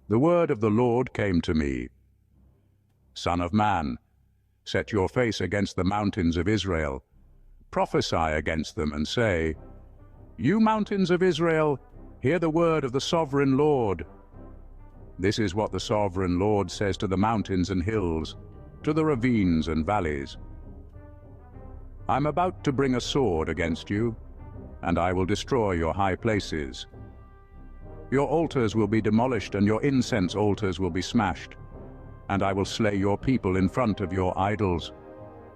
The word of the Lord came to me. Son of man, set your face against the mountains of Israel. Prophesy against them and say, You mountains of Israel, hear the word of the sovereign Lord. This is what the sovereign Lord says to the mountains and hills, to the ravines and valleys. I'm about to bring a sword against you, and I will destroy your high places. Your altars will be demolished, and your incense altars will be smashed, and I will slay your people in front of your idols.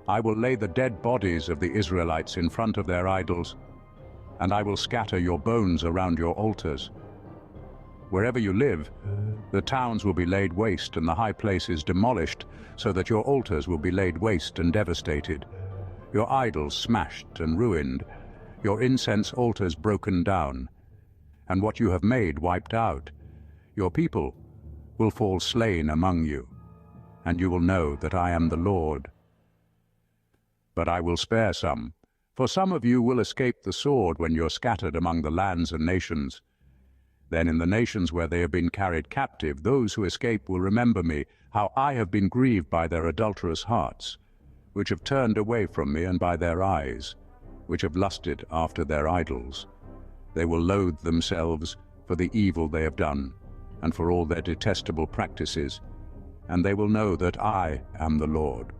I will lay the dead bodies of the Israelites in front of their idols, and I will scatter your bones around your altars. Wherever you live, the towns will be laid waste and the high places demolished, so that your altars will be laid waste and devastated, your idols smashed and ruined, your incense altars broken down, and what you have made wiped out. Your people will fall slain among you, and you will know that I am the Lord. But I will spare some, for some of you will escape the sword when you're scattered among the lands and nations. Then in the nations where they have been carried captive, those who escape will remember me, how I have been grieved by their adulterous hearts, which have turned away from me, and by their eyes, which have lusted after their idols. They will loathe themselves for the evil they have done, and for all their detestable practices, and they will know that I am the Lord.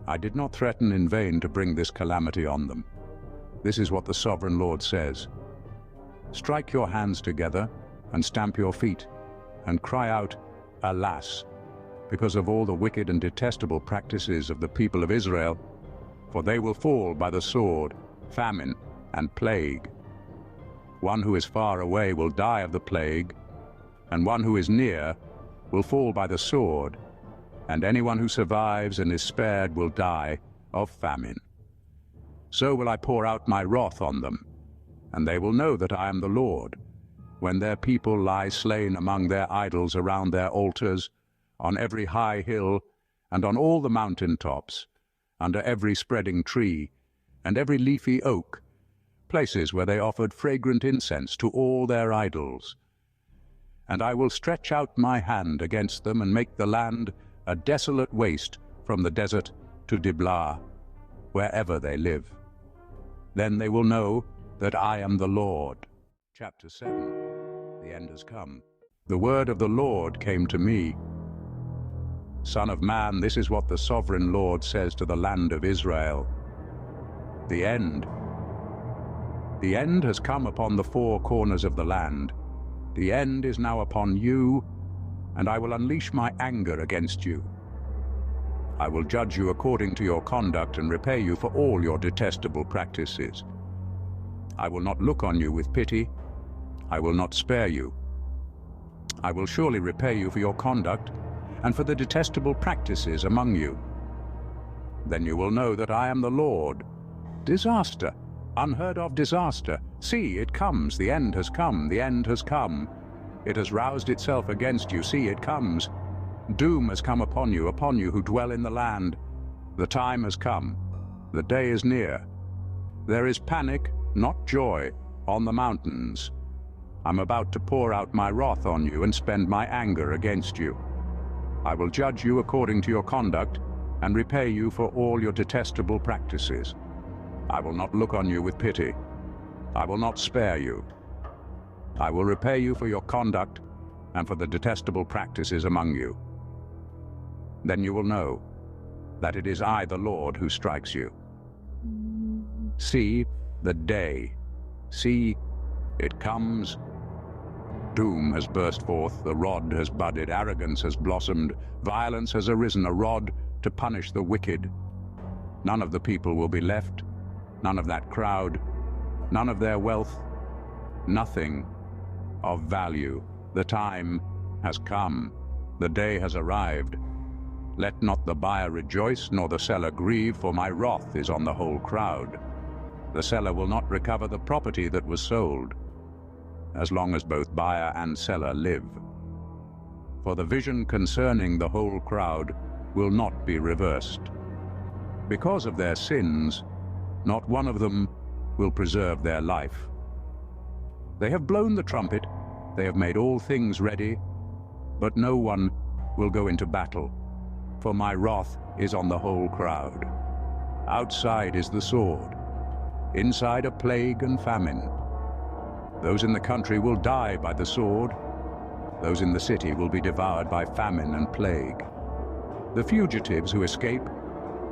I did not threaten in vain to bring this calamity on them. This is what the sovereign Lord says. Strike your hands together and stamp your feet and cry out, Alas, because of all the wicked and detestable practices of the people of Israel, for they will fall by the sword, famine, and plague. One who is far away will die of the plague, and one who is near will fall by the sword, and anyone who survives and is spared will die of famine. So will I pour out my wrath on them, and they will know that I am the Lord, when their people lie slain among their idols around their altars, on every high hill, and on all the mountain tops, under every spreading tree, and every leafy oak, places where they offered fragrant incense to all their idols. And I will stretch out my hand against them and make the land a desolate waste from the desert to Diblah, wherever they live. Then they will know that I am the Lord. Chapter 7. The end has come. The word of the Lord came to me. Son of man, this is what the sovereign Lord says to the land of Israel. The end. The end has come upon the four corners of the land. The end is now upon you, and I will unleash my anger against you. I will judge you according to your conduct and repay you for all your detestable practices. I will not look on you with pity. I will not spare you. I will surely repay you for your conduct and for the detestable practices among you. Then you will know that I am the Lord. Disaster, unheard of disaster. See, it comes, the end has come, the end has come. It has roused itself against you, see, it comes. Doom has come upon you who dwell in the land. The time has come, the day is near. There is panic, not joy, on the mountains. I'm about to pour out my wrath on you and spend my anger against you. I will judge you according to your conduct and repay you for all your detestable practices. I will not look on you with pity. I will not spare you. I will repay you for your conduct and for the detestable practices among you. Then you will know that it is I, the Lord, who strikes you. See the day. See, it comes. Doom has burst forth, the rod has budded, arrogance has blossomed, violence has arisen, a rod to punish the wicked. None of the people will be left, none of that crowd, none of their wealth, nothing of value. The time has come, the day has arrived. Let not the buyer rejoice, nor the seller grieve, for my wrath is on the whole crowd. The seller will not recover the property that was sold, as long as both buyer and seller live. For the vision concerning the whole crowd will not be reversed. Because of their sins, not one of them will preserve their life. They have blown the trumpet, They have made all things ready, but no one will go into battle, for my wrath is on the whole crowd. Outside is the sword, inside a plague and famine. Those in the country will die by the sword. Those in the city will be devoured by famine and plague. The fugitives who escape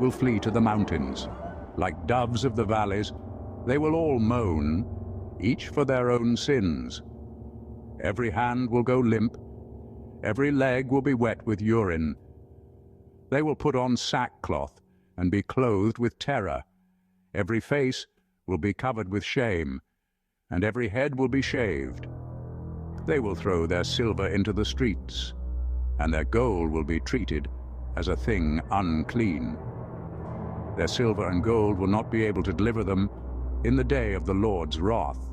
will flee to the mountains. Like doves of the valleys, they will all moan, each for their own sins. Every hand will go limp, every leg will be wet with urine. They will put on sackcloth and be clothed with terror. Every face will be covered with shame, and every head will be shaved. They will throw their silver into the streets, and their gold will be treated as a thing unclean. Their silver and gold will not be able to deliver them in the day of the Lord's wrath.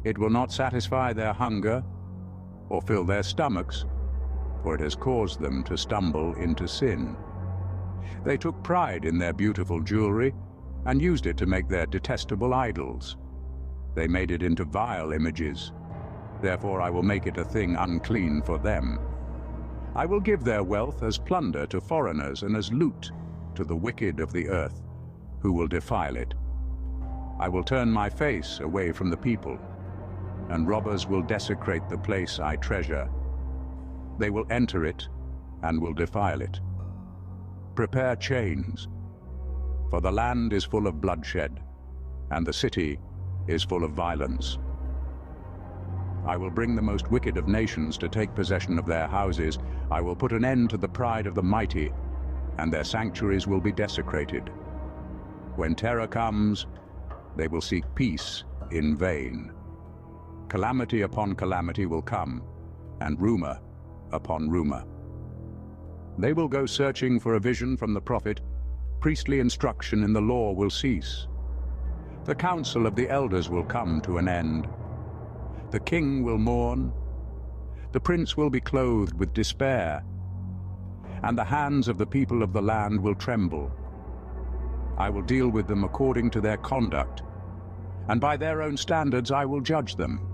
It will not satisfy their hunger or fill their stomachs, for it has caused them to stumble into sin. They took pride in their beautiful jewelry and used it to make their detestable idols. They made it into vile images. Therefore I will make it a thing unclean for them. I will give their wealth as plunder to foreigners and as loot to the wicked of the earth, who will defile it. I will turn my face away from the people, and robbers will desecrate the place I treasure. They will enter it and will defile it. Prepare chains, for the land is full of bloodshed, and the city is full of violence. I will bring the most wicked of nations to take possession of their houses. I will put an end to the pride of the mighty, and their sanctuaries will be desecrated. When terror comes, they will seek peace in vain. Calamity upon calamity will come, and rumor upon rumor. They will go searching for a vision from the prophet. Priestly instruction in the law will cease. The counsel of the elders will come to an end. The king will mourn. The prince will be clothed with despair, and the hands of the people of the land will tremble. I will deal with them according to their conduct, and by their own standards I will judge them.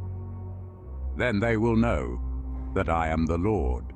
Then they will know that I am the Lord.